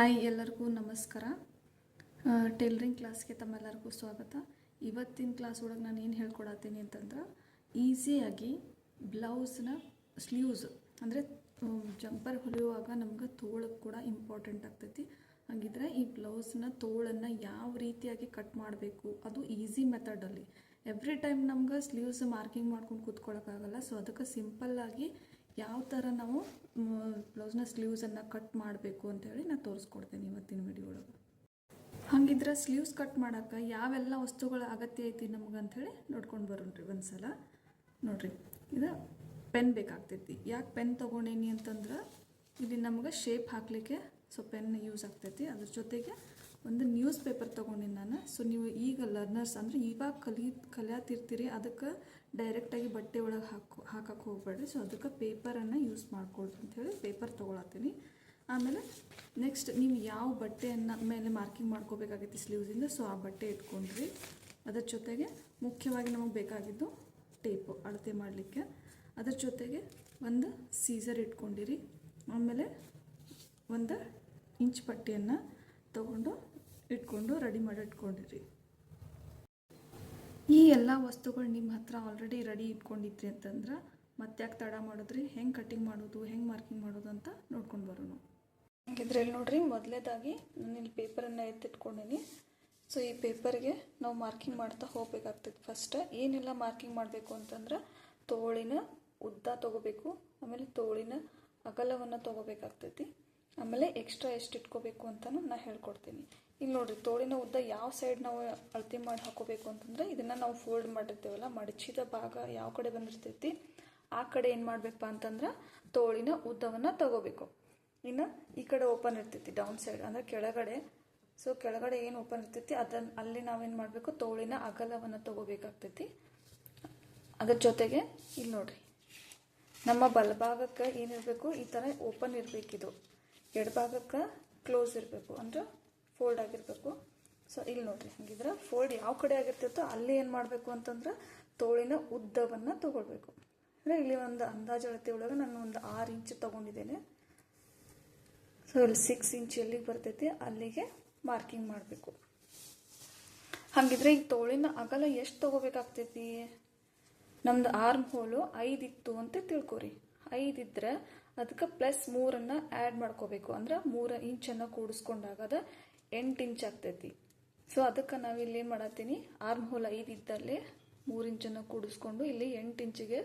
Hi ಎಲ್ಲರಿಗೂ ನಮಸ್ಕಾರ. Tailoring ಕ್ಲಾಸ್ಗೆ ತಮ್ಮೆಲ್ಲರಿಗೂ ಸ್ವಾಗತ. ಇವತ್ತಿನ ಕ್ಲಾಸ್ ಒಳಗೆ ನಾನು ಏನು ಹೇಳ್ಕೊಡತ್ತೀನಿ ಅಂತಂದ್ರೆ ಈಸಿಯಾಗಿ ಬ್ಲೌಸ್ನ ಸ್ಲೀವ್ಸ್ ಅಂದರೆ ಜಂಪರ್ ಹೊಲಿಯುವಾಗ ನಮ್ಗೆ ತೋಳಕ್ಕೆ ಕೂಡ ಇಂಪಾರ್ಟೆಂಟ್ ಆಗ್ತೈತಿ. ಹಾಗಿದ್ರೆ ಈ ಬ್ಲೌಸ್ನ ತೋಳನ್ನು ಯಾವ ರೀತಿಯಾಗಿ ಕಟ್ ಮಾಡಬೇಕು ಅದು ಈಸಿ ಮೆಥಡಲ್ಲಿ. ಎವ್ರಿ ಟೈಮ್ ನಮ್ಗೆ ಸ್ಲೀವ್ಸ್ ಮಾರ್ಕಿಂಗ್ ಮಾಡ್ಕೊಂಡು ಕೂತ್ಕೊಳ್ಳೋಕ್ಕಾಗಲ್ಲ. ಸೊ ಅದಕ್ಕೆ ಸಿಂಪಲ್ಲಾಗಿ ಯಾವ ಥರ ನಾವು ಬ್ಲೌಸ್ನ ಸ್ಲೀವ್ಸನ್ನು ಕಟ್ ಮಾಡಬೇಕು ಅಂತೇಳಿ ನಾನು ತೋರಿಸ್ಕೊಡ್ತೇನೆ ಇವತ್ತಿನ ವಿಡಿಯೋ ಒಳಗೆ. ಹಾಗಿದ್ರೆ ಸ್ಲೀವ್ಸ್ ಕಟ್ ಮಾಡೋಕ್ಕೆ ಯಾವೆಲ್ಲ ವಸ್ತುಗಳ ಅಗತ್ಯ ಐತಿ ನಮ್ಗೆ ಅಂಥೇಳಿ ನೋಡ್ಕೊಂಡು ಬರೋಣ್ರಿ ಒಂದು ಸಲ. ನೋಡಿರಿ, ಇದು ಪೆನ್ ಬೇಕಾಗ್ತೈತಿ. ಯಾಕೆ ಪೆನ್ ತೊಗೊಂಡೇನಿ ಅಂತಂದ್ರೆ ಇಲ್ಲಿ ನಮ್ಗೆ ಶೇಪ್ ಹಾಕಲಿಕ್ಕೆ ಪೆನ್ ಯೂಸ್ ಆಗ್ತೈತಿ. ಅದ್ರ ಜೊತೆಗೆ ಒಂದು ನ್ಯೂಸ್ ಪೇಪರ್ ತೊಗೊಂಡಿನಿ ನಾನು. ಸೊ ನೀವು ಈಗ ಲರ್ನರ್ಸ್ ಅಂದರೆ ಇವಾಗ ಕಲಿಯತ್ತಿರ್ತೀರಿ, ಅದಕ್ಕೆ ಡೈರೆಕ್ಟಾಗಿ ಬಟ್ಟೆ ಒಳಗೆ ಹಾಕಕ್ಕೆ ಹೋಗ್ಬೇಡ್ರಿ. ಸೊ ಅದಕ್ಕೆ ಪೇಪರನ್ನು ಯೂಸ್ ಮಾಡ್ಕೊಳ್ರಿ ಅಂಥೇಳಿ ಪೇಪರ್ ತೊಗೊಳತ್ತೀನಿ. ಆಮೇಲೆ ನೆಕ್ಸ್ಟ್ ನೀವು ಯಾವ ಬಟ್ಟೆಯನ್ನು ಮೇಲೆ ಮಾರ್ಕಿಂಗ್ ಮಾಡ್ಕೋಬೇಕಾಗೈತಿ ಸ್ಲೀವ್ಸಿಂದ, ಸೊ ಆ ಬಟ್ಟೆ ಇಟ್ಕೊಂಡ್ರಿ. ಅದರ ಜೊತೆಗೆ ಮುಖ್ಯವಾಗಿ ನಮಗೆ ಬೇಕಾಗಿದ್ದು ಟೇಪು ಅಳತೆ ಮಾಡಲಿಕ್ಕೆ. ಅದರ ಜೊತೆಗೆ ಒಂದು ಸೀಸರ್ ಇಟ್ಕೊಂಡಿರಿ. ಆಮೇಲೆ ಒಂದು ಇಂಚ್ ಪಟ್ಟಿಯನ್ನು ಇಟ್ಕೊಂಡು ರೆಡಿ ಮಾಡಿ ಇಟ್ಕೊಂಡಿರಿ. ಈ ಎಲ್ಲ ವಸ್ತುಗಳು ನಿಮ್ಮ ಹತ್ರ ಆಲ್ರೆಡಿ ರೆಡಿ ಇಟ್ಕೊಂಡಿದ್ರಿ ಅಂತಂದ್ರೆ ಮತ್ತೆ ಯಾಕೆ ತಡ ಮಾಡಿದ್ರಿ, ಹೆಂಗೆ ಕಟ್ಟಿಂಗ್ ಮಾಡೋದು, ಹೆಂಗೆ ಮಾರ್ಕಿಂಗ್ ಮಾಡೋದು ಅಂತ ನೋಡ್ಕೊಂಡು ಬರೋಣ. ಇದ್ರಲ್ಲಿ ನೋಡ್ರಿ, ಮೊದಲೇದಾಗಿ ನಾನು ಇಲ್ಲಿ ಪೇಪರನ್ನು ಎತ್ತಿಟ್ಕೊಂಡೀನಿ. ಸೊ ಈ ಪೇಪರ್ಗೆ ನಾವು ಮಾರ್ಕಿಂಗ್ ಮಾಡ್ತಾ ಹೋಗ್ಬೇಕಾಗ್ತದೆ. ಫಸ್ಟ್ ಏನೆಲ್ಲ ಮಾರ್ಕಿಂಗ್ ಮಾಡಬೇಕು ಅಂತಂದ್ರೆ ತೋಳಿನ ಉದ್ದ ತೊಗೋಬೇಕು, ಆಮೇಲೆ ತೋಳಿನ ಅಗಲವನ್ನು ತೊಗೋಬೇಕಾಗ್ತೈತಿ, ಆಮೇಲೆ ಎಕ್ಸ್ಟ್ರಾ ಎಷ್ಟು ಇಟ್ಕೋಬೇಕು ಅಂತಲೂ ನಾನು ಹೇಳ್ಕೊಡ್ತೀನಿ. ಇಲ್ಲಿ ನೋಡಿರಿ, ತೋಳಿನ ಉದ್ದ ಯಾವ ಸೈಡ್ ನಾವು ಅಳತೆ ಮಾಡಿ ಹಾಕೋಬೇಕು ಅಂತಂದ್ರೆ ಇದನ್ನು ನಾವು ಫೋಲ್ಡ್ ಮಾಡಿರ್ತೀವಲ್ಲ, ಮಡಚಿದ ಭಾಗ ಯಾವ ಕಡೆ ಬಂದಿರ್ತೈತಿ ಆ ಕಡೆ ಏನು ಮಾಡಬೇಕಪ್ಪ ಅಂತಂದ್ರೆ ತೋಳಿನ ಉದ್ದವನ್ನು ತಗೋಬೇಕು. ಇನ್ನು ಈ ಕಡೆ ಓಪನ್ ಇರ್ತೈತಿ ಡೌನ್ ಸೈಡ್ ಅಂದರೆ ಕೆಳಗಡೆ. ಸೊ ಕೆಳಗಡೆ ಏನು ಓಪನ್ ಇರ್ತೈತಿ ಅಲ್ಲಿ ನಾವೇನು ಮಾಡಬೇಕು, ತೋಳಿನ ಅಗಲವನ್ನು ತಗೋಬೇಕಾಗ್ತೈತಿ. ಅದ್ರ ಜೊತೆಗೆ ಇಲ್ಲಿ ನೋಡಿರಿ, ನಮ್ಮ ಬಲಭಾಗಕ್ಕೆ ಏನಿರಬೇಕು, ಈ ಥರ ಓಪನ್ ಇರಬೇಕಿದು. ಎಡಭಾಗಕ್ಕೆ ಕ್ಲೋಸ್ ಇರಬೇಕು, ಅಂದ್ರೆ ಫೋಲ್ಡ್ ಆಗಿರಬೇಕು. ಸೊ ಇಲ್ಲಿ ನೋಡಿರಿ, ಹಂಗಿದ್ರೆ ಫೋಲ್ಡ್ ಯಾವ ಕಡೆ ಆಗಿರ್ತೈತೋ ಅಲ್ಲಿ ಏನು ಮಾಡಬೇಕು ಅಂತಂದ್ರೆ ತೋಳಿನ ಉದ್ದವನ್ನು ತೊಗೊಳ್ಬೇಕು. ಅಂದರೆ ಇಲ್ಲಿ ಒಂದು ಅಂದಾಜು ಅಳತೆ ಒಳಗೆ ನಾನು ಒಂದು 6 ಇಂಚ್ ತೊಗೊಂಡಿದ್ದೇನೆ. ಸೊ ಇಲ್ಲಿ 6 ಇಂಚ್ ಎಲ್ಲಿಗೆ ಬರ್ತೈತಿ ಅಲ್ಲಿಗೆ ಮಾರ್ಕಿಂಗ್ ಮಾಡಬೇಕು. ಹಾಗಿದ್ರೆ ಈ ತೋಳಿನ ಅಗಲ ಎಷ್ಟು ತೊಗೋಬೇಕಾಗ್ತೈತಿ, ನಮ್ದು ಆರ್ಮ್ ಹೋಲು 5 ಇತ್ತು ಅಂತ ತಿಳ್ಕೊರಿ. 5 ಇದ್ರೆ ಅದಕ್ಕೆ +3 ಆ್ಯಡ್ ಮಾಡ್ಕೋಬೇಕು. ಅಂದ್ರೆ 3 ಇಂಚನ್ನು ಕೂಡಿಸ್ಕೊಂಡಾಗ ಅದು 8 ಇಂಚ್ ಆಗ್ತೈತಿ. ಸೊ ಅದಕ್ಕೆ ನಾವಿಲ್ಲಿ ಏನು ಮಾಡತ್ತೀನಿ, ಆರ್ಮ್ ಹೋಲ್ 5 ಇದ್ದಲ್ಲೇ 3 ಇಂಚನ್ನು ಕೂಡಿಸ್ಕೊಂಡು ಇಲ್ಲಿ 8 ಇಂಚಿಗೆ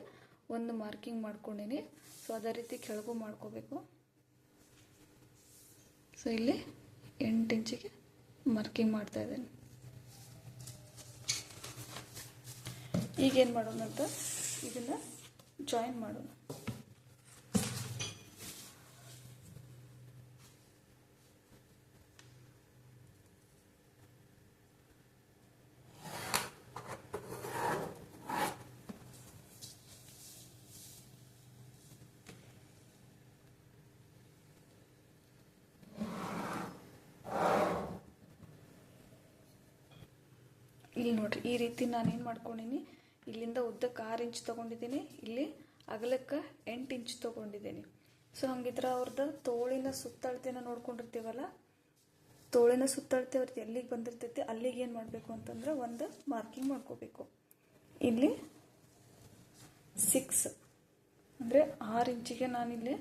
ಒಂದು ಮಾರ್ಕಿಂಗ್ ಮಾಡ್ಕೊಂಡೀನಿ. ಸೊ ಅದೇ ರೀತಿ ಕೆಳಗೂ ಮಾಡ್ಕೋಬೇಕು. ಸೊ ಇಲ್ಲಿ 8 ಇಂಚಿಗೆ ಮಾರ್ಕಿಂಗ್ ಮಾಡ್ತಾ ಇದ್ದೇನೆ. ಈಗೇನು ಮಾಡೋಣ ಅಂತ ಇದನ್ನು ಜಾಯಿನ್ ಮಾಡೋಣ. ಇಲ್ಲಿ ನೋಡ್ರಿ, ಈ ರೀತಿ ನಾನೇನು ಮಾಡ್ಕೊಂಡಿನಿ, ಇಲ್ಲಿಂದ ಉದ್ದಕ್ಕೆ 6 ಇಂಚ್ ತೊಗೊಂಡಿದ್ದೀನಿ, ಇಲ್ಲಿ ಅಗಲಕ್ಕೆ 8 ಇಂಚ್ ತೊಗೊಂಡಿದ್ದೀನಿ. ಸೊ ಹಂಗಿದ್ರೆ ಅವ್ರದ್ದು ತೋಳಿನ ಸುತ್ತಳತೆನ ನೋಡ್ಕೊಂಡಿರ್ತೀವಲ್ಲ, ತೋಳಿನ ಸುತ್ತಳತೆ ಅವ್ರದ್ದು ಎಲ್ಲಿಗೆ ಬಂದಿರ್ತೈತಿ ಅಲ್ಲಿಗೆ ಏನು ಮಾಡಬೇಕು ಅಂತಂದ್ರೆ ಒಂದು ಮಾರ್ಕಿಂಗ್ ಮಾಡ್ಕೋಬೇಕು. ಇಲ್ಲಿ 6 ಅಂದರೆ 6 ಇಂಚಿಗೆ ನಾನಿಲ್ಲಿ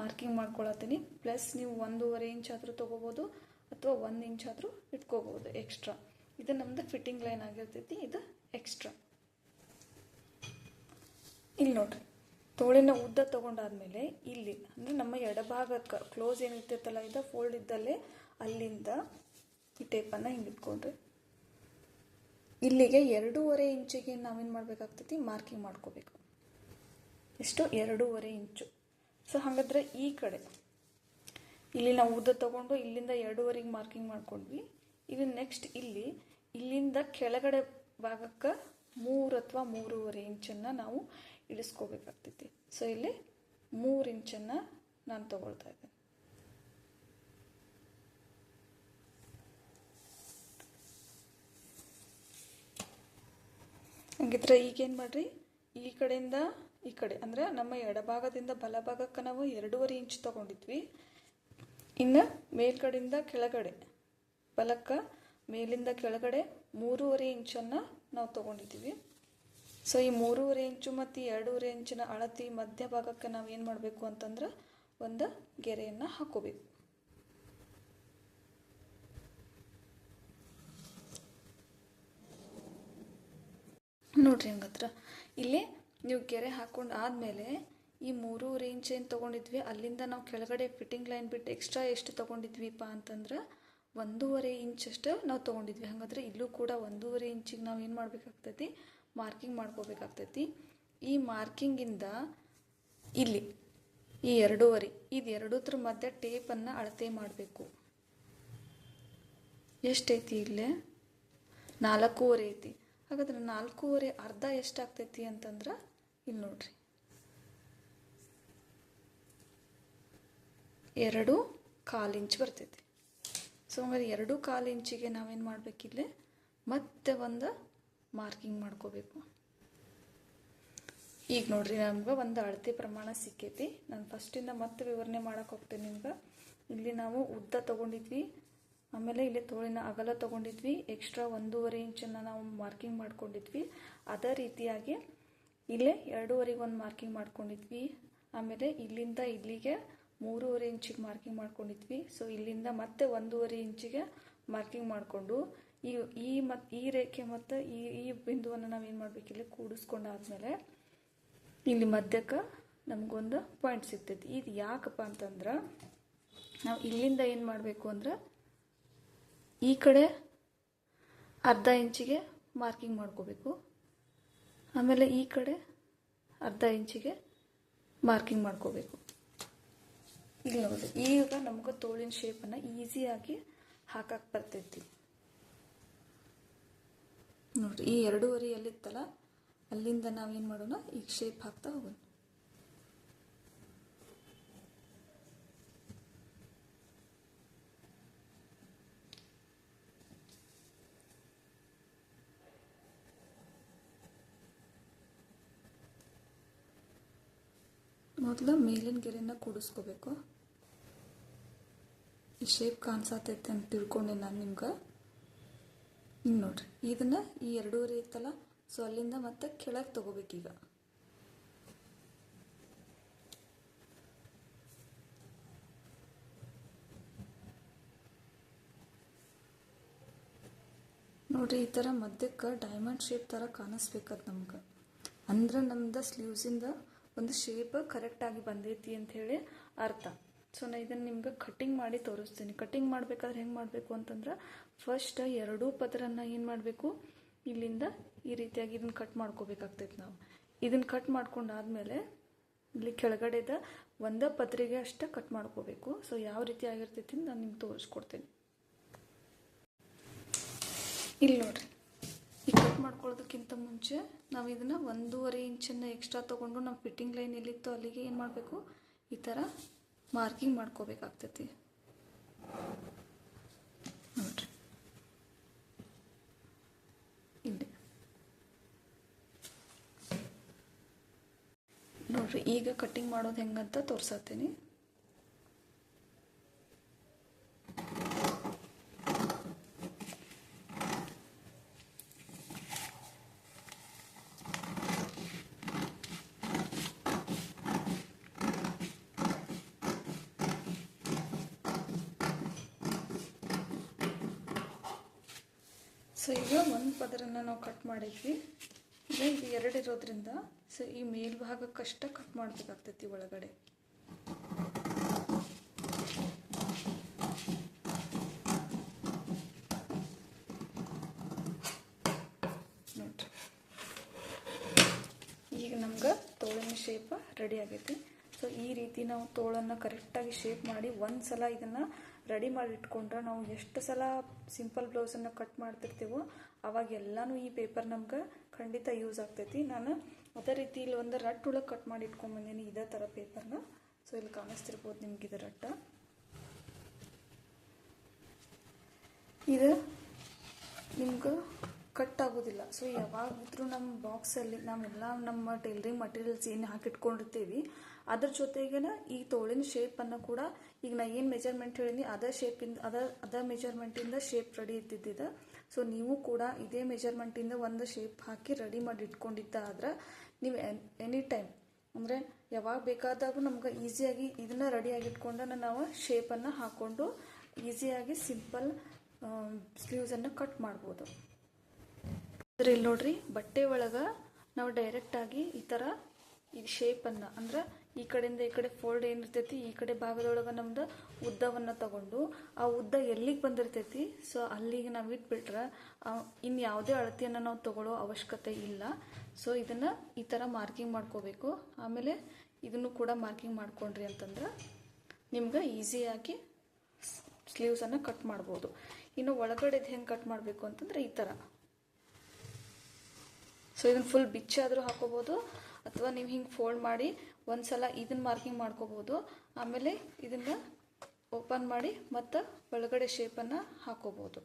ಮಾರ್ಕಿಂಗ್ ಮಾಡ್ಕೊಳತ್ತೀನಿ. ಪ್ಲಸ್ ನೀವು 1.5 ಇಂಚ್ ಆದರೂ ತೊಗೋಬೋದು ಅಥವಾ 1 ಇಂಚ್ ಆದರೂ ಇಟ್ಕೋಬೋದು ಎಕ್ಸ್ಟ್ರಾ. ಇದು ನಮ್ದು ಫಿಟ್ಟಿಂಗ್ ಲೈನ್ ಆಗಿರ್ತೈತಿ, ಇದು ಎಕ್ಸ್ಟ್ರಾ. ಇಲ್ಲಿ ನೋಡ್ರಿ, ತೋಳಿನ ಉದ್ದ ತೊಗೊಂಡಾದ್ಮೇಲೆ ಇಲ್ಲಿ ಅಂದರೆ ನಮ್ಮ ಎಡಭಾಗಕ್ಕೆ ಕ್ಲೋಸ್ ಏನಿರ್ತೈತಲ್ಲ ಇದು ಫೋಲ್ಡ್ ಇದ್ದಲ್ಲೇ ಅಲ್ಲಿಂದ ಈ ಟೇಪನ್ನು ಹಿಂಗೆ ಇಟ್ಕೊಂಡ್ರಿ ಇಲ್ಲಿಗೆ 2.5 ಇಂಚಿಗೆ ನಾವೇನು ಮಾಡಬೇಕಾಗ್ತೈತಿ, ಮಾರ್ಕಿಂಗ್ ಮಾಡ್ಕೋಬೇಕು. ಎಷ್ಟು, 2.5 ಇಂಚು. ಸೊ ಹಾಗಾದ್ರೆ ಈ ಕಡೆ ಇಲ್ಲಿ ನಾವು ಉದ್ದ ತೊಗೊಂಡು ಇಲ್ಲಿಂದ 2.5ಗೆ ಮಾರ್ಕಿಂಗ್ ಮಾಡ್ಕೊಂಡ್ವಿ. ಇದು ನೆಕ್ಸ್ಟ್ ಇಲ್ಲಿಂದ ಕೆಳಗಡೆ ಭಾಗಕ್ಕೆ 3 ಅಥವಾ 3.5 ಇಂಚನ್ನು ನಾವು ಇಳಿಸ್ಕೋಬೇಕಾಗ್ತೈತಿ. ಸೊ ಇಲ್ಲಿ 3 ಇಂಚನ್ನು ನಾನು ತಗೊಳ್ತಾ ಇದ್ದೇನೆ. ಹಾಗಿದ್ರೆ ಈಗೇನು ಮಾಡ್ರಿ, ಈ ಕಡೆಯಿಂದ ಈ ಕಡೆ ಅಂದರೆ ನಮ್ಮ ಎಡಭಾಗದಿಂದ ಬಲಭಾಗಕ್ಕೆ ನಾವು 2.5 ಇಂಚ್ ತೊಗೊಂಡಿದ್ವಿ. ಇನ್ನು ಮೇಲ್ಗಡೆಯಿಂದ ಕೆಳಗಡೆ ಬಲಕ್ಕೆ ಮೇಲಿಂದ ಕೆಳಗಡೆ 3.5 ಇಂಚನ್ನು ನಾವು ತೊಗೊಂಡಿದ್ದೀವಿ. ಸೊ ಈ 3.5 ಇಂಚು ಮತ್ತು 2.5 ಇಂಚಿನ ಅಳತಿ ಮಧ್ಯಭಾಗಕ್ಕೆ ನಾವು ಏನು ಮಾಡಬೇಕು ಅಂತಂದ್ರೆ ಒಂದು ಗೆರೆಯನ್ನು ಹಾಕೋಬೇಕು. ನೋಡ್ರಿ ಹಂಗತ್ರ ಇಲ್ಲಿ ನೀವು ಗೆರೆ ಹಾಕೊಂಡು ಆದಮೇಲೆ ಈ 3.5 ಇಂಚ್ ಏನು ತೊಗೊಂಡಿದ್ವಿ ಅಲ್ಲಿಂದ ನಾವು ಕೆಳಗಡೆ ಫಿಟ್ಟಿಂಗ್ ಲೈನ್ ಬಿಟ್ಟು ಎಕ್ಸ್ಟ್ರಾ ಎಷ್ಟು ತೊಗೊಂಡಿದ್ವಿಪ್ಪ ಅಂತಂದ್ರೆ 1.5 ಇಂಚಷ್ಟು ನಾವು ತೊಗೊಂಡಿದ್ವಿ. ಹಾಗಾದ್ರೆ ಇಲ್ಲೂ ಕೂಡ 1.5 ಇಂಚಿಗೆ ನಾವು ಏನು ಮಾಡಬೇಕಾಗ್ತೈತಿ, ಮಾರ್ಕಿಂಗ್ ಮಾಡ್ಕೋಬೇಕಾಗ್ತೈತಿ. ಈ ಮಾರ್ಕಿಂಗಿಂದ ಇಲ್ಲಿ ಈ 2.5 ಇದು ಎರಡೂದ್ರ ಮಧ್ಯೆ ಟೇಪನ್ನು ಅಳತೆ ಮಾಡಬೇಕು. ಎಷ್ಟೈತಿ ಇಲ್ಲೇ 4.5 ಐತಿ. ಹಾಗಾದ್ರೆ 4.5 ಅರ್ಧ ಎಷ್ಟಾಗ್ತೈತಿ ಅಂತಂದ್ರೆ ಇಲ್ಲಿ ನೋಡ್ರಿ 2.25 ಇಂಚ್ ಬರ್ತೈತಿ. ಸೊ ಹಂಗಾರೆ 2.25 ಇಂಚಿಗೆ ನಾವೇನು ಮಾಡಬೇಕಿಲ್ಲೇ ಮತ್ತೆ ಒಂದು ಮಾರ್ಕಿಂಗ್ ಮಾಡ್ಕೋಬೇಕು. ಈಗ ನೋಡ್ರಿ ನಮ್ಗೆ ಒಂದು ಅಳತೆ ಪ್ರಮಾಣ ಸಿಕ್ಕೈತಿ. ನಾನು ಫಸ್ಟಿಂದ ಮತ್ತೆ ವಿವರಣೆ ಮಾಡೋಕೆ ಹೋಗ್ತೇನೆ ನಿಮ್ಗೆ. ಇಲ್ಲಿ ನಾವು ಉದ್ದ ತೊಗೊಂಡಿದ್ವಿ, ಆಮೇಲೆ ಇಲ್ಲಿ ತೋಳಿನ ಅಗಲ ತೊಗೊಂಡಿದ್ವಿ, ಎಕ್ಸ್ಟ್ರಾ 1.5 ಇಂಚನ್ನು ನಾವು ಮಾರ್ಕಿಂಗ್ ಮಾಡ್ಕೊಂಡಿದ್ವಿ. ಅದೇ ರೀತಿಯಾಗಿ ಇಲ್ಲೇ 2.5ಗೆ ಒಂದು ಮಾರ್ಕಿಂಗ್ ಮಾಡ್ಕೊಂಡಿದ್ವಿ. ಆಮೇಲೆ ಇಲ್ಲಿಂದ ಇಲ್ಲಿಗೆ 3.5 ಇಂಚಿಗೆ ಮಾರ್ಕಿಂಗ್ ಮಾಡ್ಕೊಂಡಿದ್ವಿ. ಸೊ ಇಲ್ಲಿಂದ ಮತ್ತೆ 1.5 ಇಂಚಿಗೆ ಮಾರ್ಕಿಂಗ್ ಮಾಡಿಕೊಂಡು ಈ ರೇಖೆ ಮತ್ತು ಈ ಬಿಂದುವನ್ನು ನಾವೇನು ಮಾಡಬೇಕಿಲ್ಲ ಕೂಡಿಸ್ಕೊಂಡಾದ್ಮೇಲೆ ಇಲ್ಲಿ ಮಧ್ಯಕ್ಕೆ ನಮಗೊಂದು ಪಾಯಿಂಟ್ ಸಿಗ್ತೈತಿ. ಇದು ಯಾಕಪ್ಪ ಅಂತಂದ್ರೆ ನಾವು ಇಲ್ಲಿಂದ ಏನು ಮಾಡಬೇಕು ಅಂದ್ರೆ ಈ ಕಡೆ ಅರ್ಧ ಇಂಚಿಗೆ ಮಾರ್ಕಿಂಗ್ ಮಾಡ್ಕೋಬೇಕು, ಆಮೇಲೆ ಈ ಕಡೆ ಅರ್ಧ ಇಂಚಿಗೆ ಮಾರ್ಕಿಂಗ್ ಮಾಡ್ಕೋಬೇಕು. ಇಲ್ಲಿ ನೋಡಿರಿ ಈಗ ನಮ್ಗೆ ತೋಳಿನ ಶೇಪನ್ನು ಈಸಿಯಾಗಿ ಹಾಕಕ್ಕೆ ಬರ್ತೈತಿ. ನೋಡಿರಿ ಈ 2.5 ಎಲ್ಲಿತ್ತಲ್ಲ ಅಲ್ಲಿಂದ ನಾವೇನು ಮಾಡೋಣ, ಈಗ ಶೇಪ್ ಹಾಕ್ತಾ ಹೋಗೋಣ. ಮೊದಲು ಮೇಲಿನ ಗೆರೆನ ಕೂಡಿಸ್ಕೋಬೇಕು. ಈ ಶೇಪ್ ಕಾಣಿಸತೈತೆ ಅಂತ ತಿಳ್ಕೊಂಡೆ ನಾನು ನಿಮ್ಗೆ. ಹಿಂಗೆ ನೋಡ್ರಿ ಇದನ್ನು ಈ 2.5 ಇತ್ತಲ್ಲ, ಸೊ ಅಲ್ಲಿಂದ ಮತ್ತೆ ಕೆಳಗೆ ತಗೋಬೇಕೀಗ. ನೋಡ್ರಿ ಈ ಥರ ಮಧ್ಯಕ್ಕೆ ಡೈಮಂಡ್ ಶೇಪ್ ಥರ ಕಾಣಿಸ್ಬೇಕದು ನಮ್ಗೆ. ಅಂದ್ರೆ ನಮ್ದು ಸ್ಲೀವ್ಸಿಂದ ಒಂದು ಶೇಪ್ ಕರೆಕ್ಟಾಗಿ ಬಂದೈತಿ ಅಂಥೇಳಿ ಅರ್ಥ. ಸೊ ನಾನು ಇದನ್ನು ನಿಮ್ಗೆ ಕಟ್ಟಿಂಗ್ ಮಾಡಿ ತೋರಿಸ್ತೀನಿ. ಕಟ್ಟಿಂಗ್ ಮಾಡಬೇಕಾದ್ರೆ ಹೆಂಗೆ ಮಾಡಬೇಕು ಅಂತಂದ್ರೆ ಫಸ್ಟ್ 2 ಪದರನ್ನು ಏನು ಮಾಡಬೇಕು, ಇಲ್ಲಿಂದ ಈ ರೀತಿಯಾಗಿ ಇದನ್ನು ಕಟ್ ಮಾಡ್ಕೋಬೇಕಾಗ್ತೈತೆ. ನಾವು ಇದನ್ನು ಕಟ್ ಮಾಡ್ಕೊಂಡಾದ್ಮೇಲೆ ಇಲ್ಲಿ ಕೆಳಗಡೆದ ಒಂದೇ ಪದರಿಗೆ ಅಷ್ಟೇ ಕಟ್ ಮಾಡ್ಕೋಬೇಕು. ಸೊ ಯಾವ ರೀತಿ ಆಗಿರ್ತೈತಿ ನಾನು ನಿಮ್ಗೆ ತೋರಿಸ್ಕೊಡ್ತೀನಿ. ಇಲ್ಲಿ ನೋಡ್ರಿ ಈ ಕಟ್ ಮಾಡ್ಕೊಳ್ಳೋದಕ್ಕಿಂತ ಮುಂಚೆ ನಾವು ಇದನ್ನು 1.5 ಇಂಚನ್ನು ಎಕ್ಸ್ಟ್ರಾ ತೊಗೊಂಡು ನಮ್ಮ ಫಿಟ್ಟಿಂಗ್ ಲೈನ್ ಎಲ್ಲಿತ್ತೋ ಅಲ್ಲಿಗೆ ಏನು ಮಾಡಬೇಕು, ಈ ಥರ ಮಾರ್ಕಿಂಗ್ ಮಾಡ್ಕೋಬೇಕಾಗ್ತೈತಿ. ನೋಡ್ರಿ ಇಲ್ಲಿ ನೋಡ್ರಿ ಈಗ ಕಟ್ಟಿಂಗ್ ಮಾಡೋದು ಹೆಂಗಂತ ತೋರ್ಸತ್ತೀನಿ. ಸೊ ಈಗ ಒಂದು ಪದರನ್ನು ನಾವು ಕಟ್ ಮಾಡಿದ್ವಿ. ಈಗ ಇದು 2 ಇರೋದ್ರಿಂದ ಸೊ ಈ ಮೇಲ್ಭಾಗಕ್ಕಷ್ಟೇ ಕಟ್ ಮಾಡಬೇಕಾಗ್ತೈತಿ ಒಳಗಡೆ. ನೋಡ್ರಿ ಈಗ ನಮ್ಗೆ ತೋಳಿನ ಶೇಪ್ ರೆಡಿ ಆಗೈತಿ. ಸೊ ಈ ರೀತಿ ನಾವು ತೋಳನ್ನು ಕರೆಕ್ಟಾಗಿ ಶೇಪ್ ಮಾಡಿ ಒಂದು ಸಲ ಇದನ್ನು ರೆಡಿ ಮಾಡಿ ಇಟ್ಕೊಂಡ್ರೆ ನಾವು ಎಷ್ಟು ಸಲ ಸಿಂಪಲ್ ಬ್ಲೌಸನ್ನು ಕಟ್ ಮಾಡ್ತಿರ್ತೀವೋ ಅವಾಗ ಎಲ್ಲನೂ ಈ ಪೇಪರ್ ನಮ್ಗೆ ಖಂಡಿತ ಯೂಸ್ ಆಗ್ತೈತಿ. ನಾನು ಅದೇ ರೀತಿ ಇಲ್ಲಿ ಒಂದು ರಟ್ ಒಳಗೆ ಕಟ್ ಮಾಡಿ ಇಟ್ಕೊಂಡ್ಬಂದೀನಿ ಇದೇ ಥರ ಪೇಪರ್ನ. ಸೊ ಇಲ್ಲಿ ಕಾಣಿಸ್ತಿರ್ಬೋದು ನಿಮ್ಗೆ ಇದು ರಟ್ಟ. ಇದು ನಿಮ್ಗೆ ಕಟ್ ಆಗೋದಿಲ್ಲ. ಸೊ ಯಾವಾಗಿದ್ರೂ ನಮ್ಮ ಬಾಕ್ಸಲ್ಲಿ ನಾವೆಲ್ಲ ನಮ್ಮ ಟೈಲರಿಂಗ್ ಮಟೀರಿಯಲ್ಸ್ ಏನು ಹಾಕಿಟ್ಕೊಂಡಿರ್ತೀವಿ ಅದ್ರ ಜೊತೆಗೇನ ಈ ತೋಳಿನ ಶೇಪನ್ನು ಕೂಡ ಈಗ ನಾ ಏನು ಮೆಜರ್ಮೆಂಟ್ ಹೇಳಿನಿ ಅದ ಮೆಜರ್ಮೆಂಟಿಂದ ಶೇಪ್ ರೆಡಿ ಇದ್ದಿದ್ದಿದೆ. ಸೊ ನೀವು ಕೂಡ ಇದೇ ಮೆಜರ್ಮೆಂಟಿಂದ ಒಂದು ಶೇಪ್ ಹಾಕಿ ರೆಡಿ ಮಾಡಿ ಇಟ್ಕೊಂಡಿದ್ದ ಆದ್ರೆ ನೀವು ಎನಿ ಟೈಮ್ ಅಂದರೆ ಯಾವಾಗ ಬೇಕಾದಾಗೂ ನಮ್ಗೆ ಈಸಿಯಾಗಿ ಇದನ್ನು ರೆಡಿಯಾಗಿ ಇಟ್ಕೊಂಡು ನಾವು ಶೇಪನ್ನು ಹಾಕ್ಕೊಂಡು ಈಸಿಯಾಗಿ ಸಿಂಪಲ್ ಸ್ಲೀವ್ಸನ್ನು ಕಟ್ ಮಾಡ್ಬೋದು. ಇಲ್ಲಿ ನೋಡ್ರಿ, ಬಟ್ಟೆ ಒಳಗೆ ನಾವು ಡೈರೆಕ್ಟಾಗಿ ಈ ಥರ ಈ ಶೇಪನ್ನು ಅಂದ್ರೆ ಈ ಕಡೆಯಿಂದ ಈ ಕಡೆ ಫೋಲ್ಡ್ ಏನಿರ್ತೈತಿ ಈ ಕಡೆ ಭಾಗದೊಳಗೆ ನಮ್ದು ಉದ್ದವನ್ನು ತಗೊಂಡು ಆ ಉದ್ದ ಎಲ್ಲಿಗೆ ಬಂದಿರ್ತೈತಿ ಸೊ ಅಲ್ಲಿಗೆ ನಾವು ಇಟ್ಬಿಟ್ರೆ ಇನ್ನು ಯಾವುದೇ ಅಳತೆಯನ್ನು ನಾವು ತಗೊಳ್ಳೋ ಅವಶ್ಯಕತೆ ಇಲ್ಲ. ಸೊ ಇದನ್ನು ಈ ಥರ ಮಾರ್ಕಿಂಗ್ ಮಾಡ್ಕೋಬೇಕು. ಆಮೇಲೆ ಇದನ್ನು ಕೂಡ ಮಾರ್ಕಿಂಗ್ ಮಾಡ್ಕೊಂಡ್ರಿ ಅಂತಂದ್ರೆ ನಿಮ್ಗೆ ಈಸಿಯಾಗಿ ಸ್ಲೀವ್ಸನ್ನು ಕಟ್ ಮಾಡ್ಬೋದು. ಇನ್ನು ಒಳಗಡೆದು ಹೆಂಗೆ ಕಟ್ ಮಾಡಬೇಕು ಅಂತಂದ್ರೆ ಈ ಥರ. ಸೊ ಇದನ್ನು ಫುಲ್ ಬಿಚ್ಚಾದರೂ ಹಾಕೋಬೋದು ಅಥವಾ ನೀವು ಹಿಂಗೆ ಫೋಲ್ಡ್ ಮಾಡಿ ಒಂದ್ಸಲ ಇದನ್ನು ಮಾರ್ಕಿಂಗ್ ಮಾಡ್ಕೋಬೋದು. ಆಮೇಲೆ ಇದನ್ನು ಓಪನ್ ಮಾಡಿ ಮತ್ತು ಒಳಗಡೆ ಶೇಪನ್ನು ಹಾಕೋಬೋದು.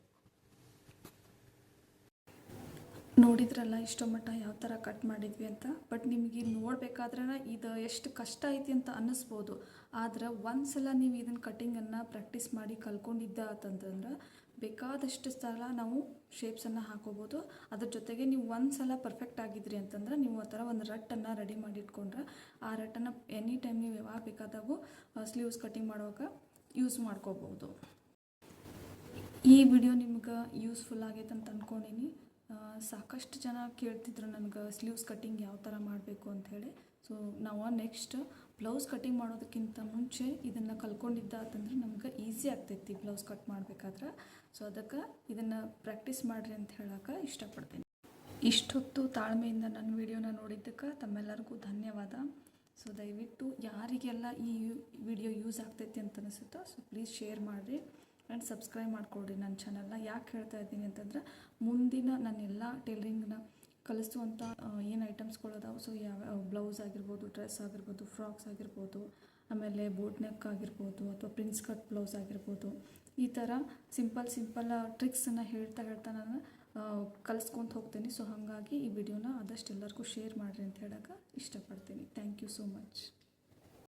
ನೋಡಿದ್ರಲ್ಲ ಇಷ್ಟೋ ಮಟ್ಟ ಯಾವ ಥರ ಕಟ್ ಮಾಡಿದ್ವಿ ಅಂತ. ಬಟ್ ನಿಮಗೆ ನೋಡಬೇಕಾದ್ರೆ ಇದು ಎಷ್ಟು ಕಷ್ಟ ಐತಿ ಅಂತ ಅನ್ನಿಸ್ಬೋದು. ಆದ್ರೆ ಒಂದ್ಸಲ ನೀವು ಇದನ್ನು ಕಟ್ಟಿಂಗನ್ನು ಪ್ರಾಕ್ಟೀಸ್ ಮಾಡಿ ಕಲ್ಕೊಂಡಿದ್ದ ಅಂತಂದ್ರೆ ಬೇಕಾದಷ್ಟು ಸಲ ನಾವು ಶೇಪ್ಸನ್ನು ಹಾಕೋಬೋದು. ಅದ್ರ ಜೊತೆಗೆ ನೀವು ಒಂದ್ಸಲ ಪರ್ಫೆಕ್ಟ್ ಆಗಿದ್ರಿ ಅಂತಂದ್ರೆ ನೀವು ಆ ಥರ ಒಂದು ರಟ್ಟನ್ನು ರೆಡಿ ಮಾಡಿ ಇಟ್ಕೊಂಡ್ರೆ ಆ ರಟ್ಟನ್ನು ಎನಿ ಟೈಮ್ ನೀವು ಯಾವಾಗ ಬೇಕಾದಾಗೂ ಸ್ಲೀವ್ಸ್ ಕಟ್ಟಿಂಗ್ ಮಾಡುವಾಗ ಯೂಸ್ ಮಾಡ್ಕೋಬೋದು. ಈ ವಿಡಿಯೋ ನಿಮ್ಗೆ ಯೂಸ್ಫುಲ್ ಆಗೈತೆ ಅಂತ ಅಂದ್ಕೊಂಡೀನಿ. ಸಾಕಷ್ಟು ಜನ ಕೇಳ್ತಿದ್ರು ನನಗೆ ಸ್ಲೀವ್ಸ್ ಕಟ್ಟಿಂಗ್ ಯಾವ ಥರ ಮಾಡಬೇಕು ಅಂಥೇಳಿ. ಸೊ ನಾವು ನೆಕ್ಸ್ಟ್ ಬ್ಲೌಸ್ ಕಟ್ಟಿಂಗ್ ಮಾಡೋದಕ್ಕಿಂತ ಮುಂಚೆ ಇದನ್ನು ಕಲ್ಕೊಂಡಿದ್ದ ಅಂತಂದ್ರೆ ನಮ್ಗೆ ಈಸಿ ಆಗ್ತೈತಿ ಬ್ಲೌಸ್ ಕಟ್ ಮಾಡಬೇಕಾದ್ರೆ. ಸೊ ಅದಕ್ಕೆ ಇದನ್ನು ಪ್ರಾಕ್ಟೀಸ್ ಮಾಡಿರಿ ಅಂತ ಹೇಳೋಕೆ ಇಷ್ಟಪಡ್ತೀನಿ. ಇಷ್ಟೊತ್ತು ತಾಳ್ಮೆಯಿಂದ ನನ್ನ ವಿಡಿಯೋನ ನೋಡಿದ್ದಕ್ಕೆ ತಮ್ಮೆಲ್ಲರಿಗೂ ಧನ್ಯವಾದ. ಸೊ ದಯವಿಟ್ಟು ಯಾರಿಗೆಲ್ಲ ಈ ವಿಡಿಯೋ ಯೂಸ್ ಆಗ್ತೈತಿ ಅಂತ ಅನಿಸುತ್ತೋ ಸೊ ಪ್ಲೀಸ್ ಶೇರ್ ಮಾಡಿರಿ ಆ್ಯಂಡ್ ಸಬ್ಸ್ಕ್ರೈಬ್ ಮಾಡಿಕೊಡ್ರಿ ನನ್ನ ಚಾನಲ್ನ. ಯಾಕೆ ಹೇಳ್ತಾ ಇದ್ದೀನಿ ಅಂತಂದ್ರೆ ಮುಂದಿನ ನನ್ನೆಲ್ಲ ಟೈಲರಿಂಗ್ನ ಕಲಿಸುವಂಥ ಏನು ಐಟಮ್ಸ್ಗಳದಾವೆ ಸೊ ಯಾವ ಬ್ಲೌಸ್ ಆಗಿರ್ಬೋದು, ಡ್ರೆಸ್ ಆಗಿರ್ಬೋದು, ಫ್ರಾಕ್ಸ್ ಆಗಿರ್ಬೋದು, ಆಮೇಲೆ ಬೋಟ್ ನೆಕ್ ಆಗಿರ್ಬೋದು ಅಥವಾ ಪ್ರಿನ್ಸ್ ಕಟ್ ಬ್ಲೌಸ್ ಆಗಿರ್ಬೋದು, ಈ ಥರ ಸಿಂಪಲ್ ಟ್ರಿಕ್ಸನ್ನು ಹೇಳ್ತಾ ನಾನು ಕಲಿಸ್ಕೊತ ಹೋಗ್ತೀನಿ. ಸೊ ಹಾಗಾಗಿ ಈ ವಿಡಿಯೋನ ಆದಷ್ಟು ಎಲ್ಲರಿಗೂ ಶೇರ್ ಮಾಡಿರಿ ಅಂತ ಹೇಳೋಕೆ ಇಷ್ಟಪಡ್ತೀನಿ. Thank you so much.